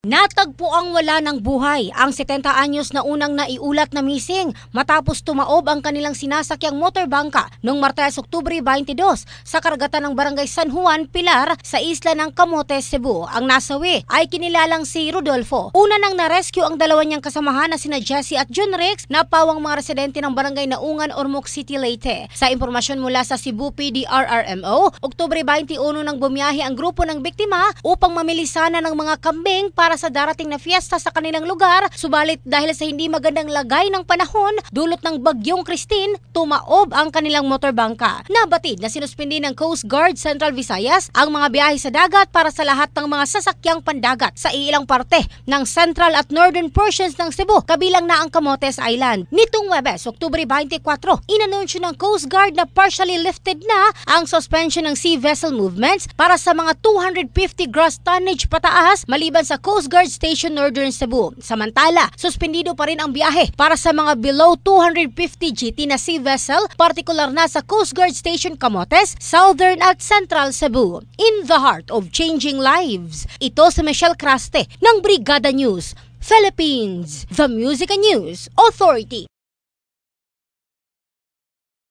Natagpo ang wala ng buhay ang 70 anyos na unang naiulat na missing matapos tumaob ang kanilang sinasakyang motorbangka noong Martes, Oktubre 22 sa karagatan ng Barangay San Juan, Pilar sa isla ng Camotes, Cebu. Ang nasawi ay kinilalang si Rodolfo. Una nang na-rescue ang dalawa niyang kasamahan na sina Jessie at John Rix na pawang mga residente ng Barangay Naungan, Ormoc City, Leyte. Sa impormasyon mula sa Cebu PDRRMO, Oktubre 21 nang bumiyahe ang grupo ng biktima upang mamili sana ng mga kambing para sa darating na fiesta sa kanilang lugar, subalit dahil sa hindi magandang lagay ng panahon dulot ng bagyong Christine, tumaob ang kanilang motorbangka. Nabatid na sinuspindi ng Coast Guard Central Visayas ang mga biyahe sa dagat para sa lahat ng mga sasakyang pandagat sa ilang parte ng central at northern portions ng Cebu, kabilang na ang Camotes Island. Nitong Huwebes, Oktubre 24, inanunsyo ng Coast Guard na partially lifted na ang suspension ng sea vessel movements para sa mga 250 gross tonnage pataas maliban sa Coast Guard Station Northern Cebu. Samantala, suspendido pa rin ang biyahe para sa mga below 250 GT na sea vessel, partikular na sa Coast Guard Station Camotes, Southern at Central Cebu. In the heart of changing lives, ito si Michelle Craste ng Brigada News Philippines, the Music and News Authority.